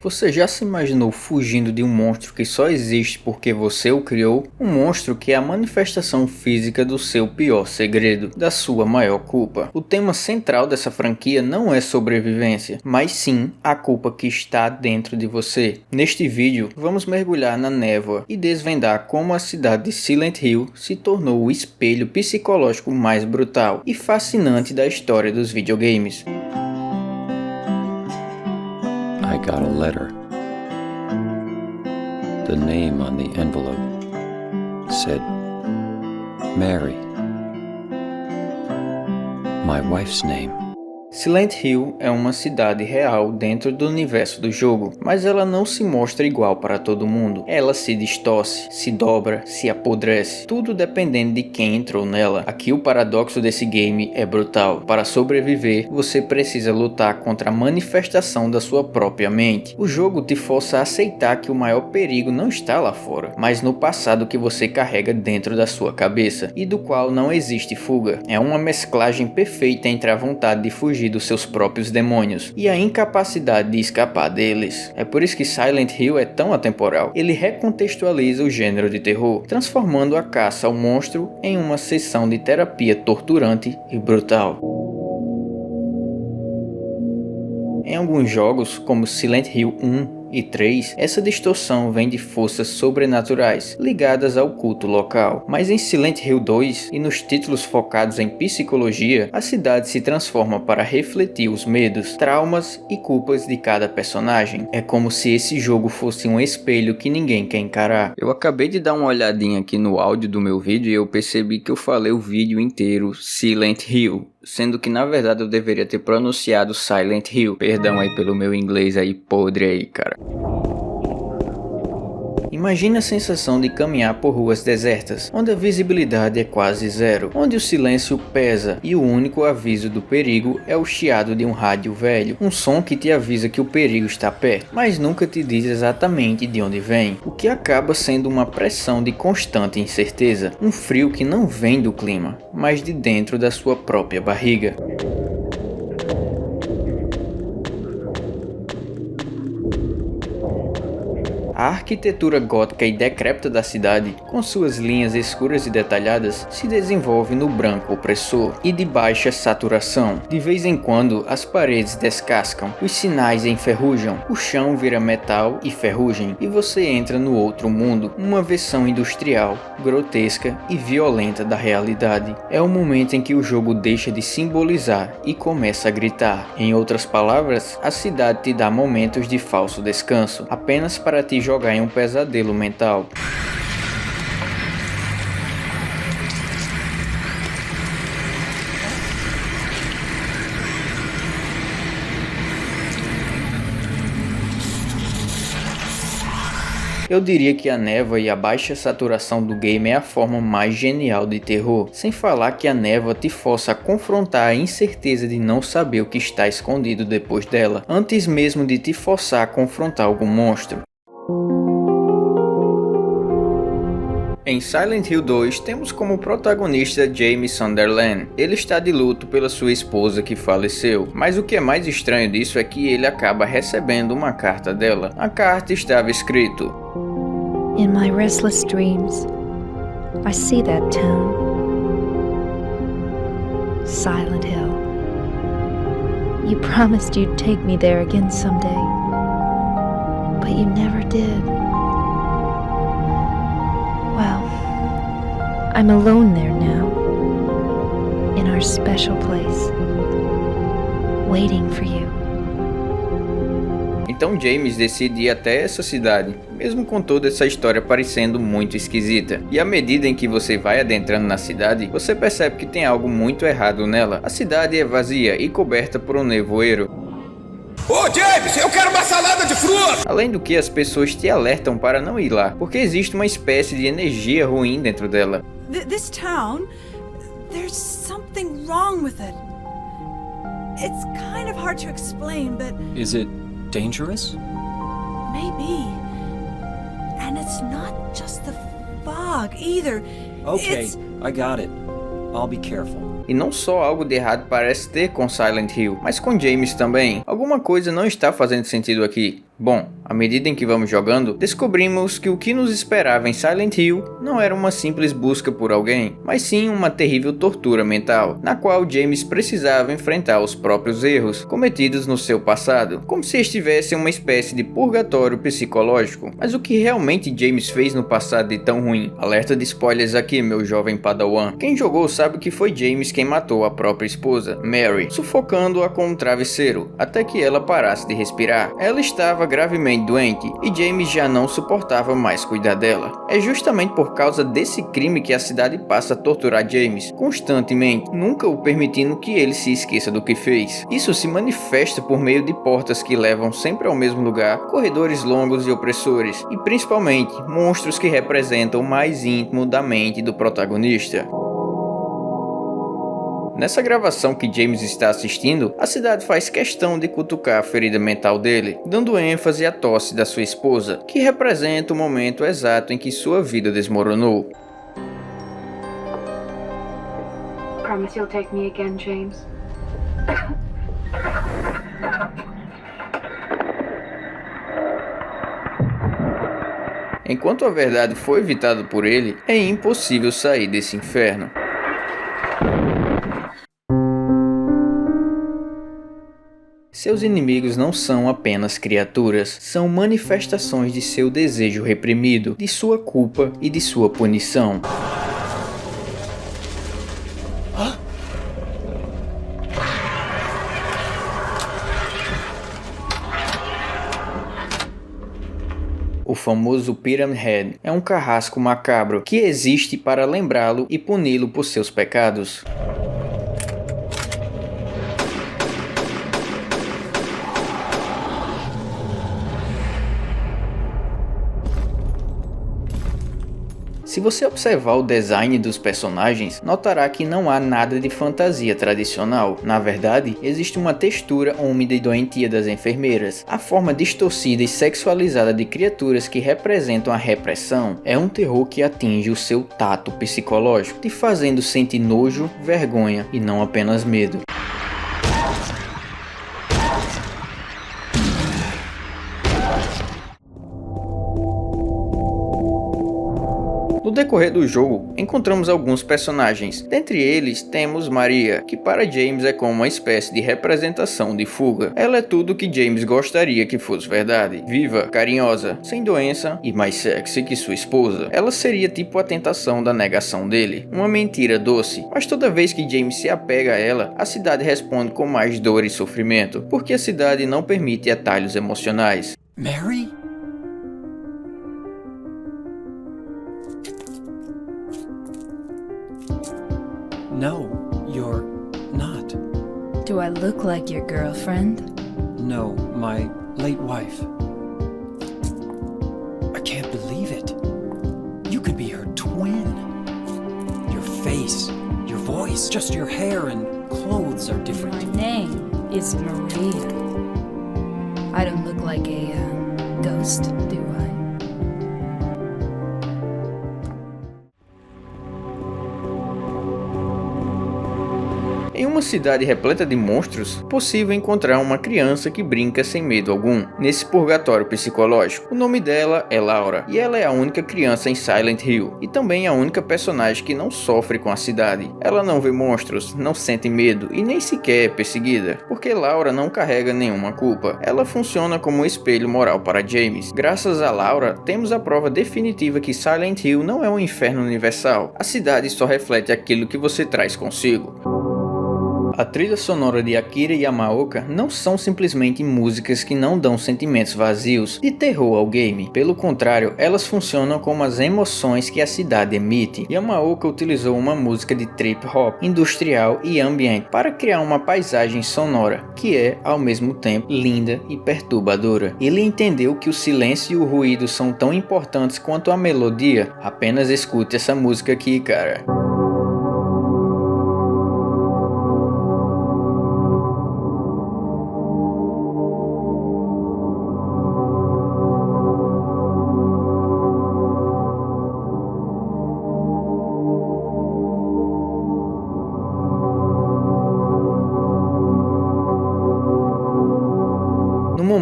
Você já se imaginou fugindo de um monstro que só existe porque você o criou? Um monstro que é a manifestação física do seu pior segredo, da sua maior culpa. O tema central dessa franquia não é sobrevivência, mas sim a culpa que está dentro de você. Neste vídeo, vamos mergulhar na névoa e desvendar como a cidade de Silent Hill se tornou o espelho psicológico mais brutal e fascinante da história dos videogames. I got a letter. The name on the envelope said Mary. My wife's name. Silent Hill é uma cidade real dentro do universo do jogo, mas ela não se mostra igual para todo mundo. Ela se distorce, se dobra, se apodrece, tudo dependendo de quem entrou nela. Aqui o paradoxo desse game é brutal. Para sobreviver, você precisa lutar contra a manifestação da sua própria mente. O jogo te força a aceitar que o maior perigo não está lá fora, mas no passado que você carrega dentro da sua cabeça, e do qual não existe fuga. É uma mesclagem perfeita entre a vontade de fugir dos seus próprios demônios e a incapacidade de escapar deles. É por isso que Silent Hill é tão atemporal. Ele recontextualiza o gênero de terror, transformando a caça ao monstro em uma sessão de terapia torturante e brutal. Em alguns jogos, como Silent Hill 1 e 3, essa distorção vem de forças sobrenaturais ligadas ao culto local, mas em Silent Hill 2 e nos títulos focados em psicologia, a cidade se transforma para refletir os medos, traumas e culpas de cada personagem. É como se esse jogo fosse um espelho que ninguém quer encarar. Eu acabei de dar uma olhadinha aqui no áudio do meu vídeo e eu percebi que eu falei o vídeo inteiro Silent Hill, sendo que na verdade eu deveria ter pronunciado Silent Hill. Perdão aí pelo meu inglês aí podre aí, cara. Imagine a sensação de caminhar por ruas desertas, onde a visibilidade é quase zero, onde o silêncio pesa e o único aviso do perigo é o chiado de um rádio velho, um som que te avisa que o perigo está perto, mas nunca te diz exatamente de onde vem, o que acaba sendo uma pressão de constante incerteza, um frio que não vem do clima, mas de dentro da sua própria barriga. A arquitetura gótica e decrépita da cidade, com suas linhas escuras e detalhadas, se desenvolve no branco opressor e de baixa saturação. De vez em quando, as paredes descascam, os sinais enferrujam, o chão vira metal e ferrugem, e você entra no outro mundo, uma versão industrial, grotesca e violenta da realidade. É o momento em que o jogo deixa de simbolizar e começa a gritar. Em outras palavras, a cidade te dá momentos de falso descanso, apenas para te jogar em um pesadelo mental. Eu diria que a névoa e a baixa saturação do game é a forma mais genial de terror, sem falar que a névoa te força a confrontar a incerteza de não saber o que está escondido depois dela, antes mesmo de te forçar a confrontar algum monstro. Em Silent Hill 2, temos como protagonista Jamie Sunderland. Ele está de luto pela sua esposa que faleceu, mas o que é mais estranho disso é que ele acaba recebendo uma carta dela. A carta estava escrito: In my restless dreams, I see that town, Silent Hill. You promised you'd take me there again someday, but you never did. Well, I'm alone there now, in our special place, waiting for you. Então James decide ir até essa cidade, mesmo com toda essa história parecendo muito esquisita. E à medida em que você vai adentrando na cidade, você percebe que tem algo muito errado nela. A cidade é vazia e coberta por um nevoeiro. Ô James, eu quero uma salada de fruta! Além do que, as pessoas te alertam para não ir lá, porque existe uma espécie de energia ruim dentro dela. This town, there's something wrong with it. It's kind of hard to explain, but Is it dangerous? maybe. And it's not just the fog either. Okay, It's I got it. I'll be careful. E não só algo de errado parece ter com Silent Hill, mas com James também. Alguma coisa não está fazendo sentido aqui. Bom, à medida em que vamos jogando, descobrimos que o que nos esperava em Silent Hill não era uma simples busca por alguém, mas sim uma terrível tortura mental, na qual James precisava enfrentar os próprios erros cometidos no seu passado, como se estivesse em uma espécie de purgatório psicológico. Mas o que realmente James fez no passado de tão ruim? Alerta de spoilers aqui, meu jovem padawan. Quem jogou sabe que foi James quem matou a própria esposa, Mary, sufocando-a com um travesseiro, até que ela parasse de respirar. Ela estava gravemente doente e James já não suportava mais cuidar dela. É justamente por causa desse crime que a cidade passa a torturar James constantemente, nunca o permitindo que ele se esqueça do que fez. Isso se manifesta por meio de portas que levam sempre ao mesmo lugar, corredores longos e opressores, e principalmente monstros que representam o mais íntimo da mente do protagonista. Nessa gravação que James está assistindo, a cidade faz questão de cutucar a ferida mental dele, dando ênfase à tosse da sua esposa, que representa o momento exato em que sua vida desmoronou. Promise you'll take me again, James. Enquanto a verdade foi evitada por ele, é impossível sair desse inferno. Seus inimigos não são apenas criaturas, são manifestações de seu desejo reprimido, de sua culpa e de sua punição. O famoso Pyramid Head é um carrasco macabro que existe para lembrá-lo e puni-lo por seus pecados. Se você observar o design dos personagens, notará que não há nada de fantasia tradicional. Na verdade, existe uma textura úmida e doentia das enfermeiras. A forma distorcida e sexualizada de criaturas que representam a repressão é um terror que atinge o seu tato psicológico, te fazendo sentir nojo, vergonha e não apenas medo. No decorrer do jogo, encontramos alguns personagens. Dentre eles, temos Maria, que para James é como uma espécie de representação de fuga. Ela é tudo que James gostaria que fosse verdade. Viva, carinhosa, sem doença e mais sexy que sua esposa. Ela seria tipo a tentação da negação dele. Uma mentira doce, mas toda vez que James se apega a ela, a cidade responde com mais dor e sofrimento, porque a cidade não permite atalhos emocionais. Mary? No, you're not. Do I look like your girlfriend? No, my late wife. I can't believe it. You could be her twin. Your face, your voice, just your hair and clothes are My different. name is Maria. I don't look like a ghost, do I? Em uma cidade repleta de monstros, é possível encontrar uma criança que brinca sem medo algum, nesse purgatório psicológico. O nome dela é Laura, e ela é a única criança em Silent Hill, e também a única personagem que não sofre com a cidade. Ela não vê monstros, não sente medo, e nem sequer é perseguida, porque Laura não carrega nenhuma culpa. Ela funciona como um espelho moral para James. Graças a Laura, temos a prova definitiva que Silent Hill não é um inferno universal. A cidade só reflete aquilo que você traz consigo. A trilha sonora de Akira Yamaoka não são simplesmente músicas que não dão sentimentos vazios de terror ao game. Pelo contrário, elas funcionam como as emoções que a cidade emite. Yamaoka utilizou uma música de trip hop, industrial e ambient para criar uma paisagem sonora, que é, ao mesmo tempo, linda e perturbadora. Ele entendeu que o silêncio e o ruído são tão importantes quanto a melodia. Apenas escute essa música aqui, cara.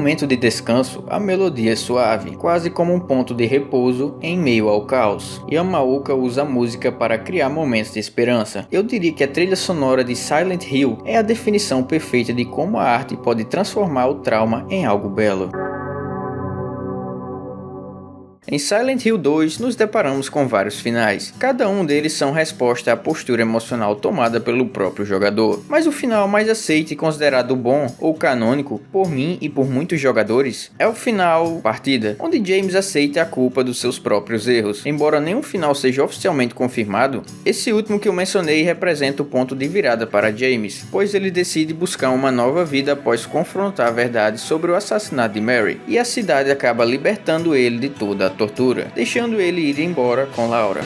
momento de descanso, a melodia é suave, quase como um ponto de repouso em meio ao caos. Yamaoka usa a música para criar momentos de esperança. Eu diria que a trilha sonora de Silent Hill é a definição perfeita de como a arte pode transformar o trauma em algo belo. Em Silent Hill 2, nos deparamos com vários finais. Cada um deles são resposta à postura emocional tomada pelo próprio jogador. Mas o final mais aceito e considerado bom ou canônico por mim e por muitos jogadores é o final partida, onde James aceita a culpa dos seus próprios erros. Embora nenhum final seja oficialmente confirmado, esse último que eu mencionei representa o ponto de virada para James, pois ele decide buscar uma nova vida após confrontar a verdade sobre o assassinato de Mary, e a cidade acaba libertando ele de toda a tortura, deixando ele ir embora com Laura.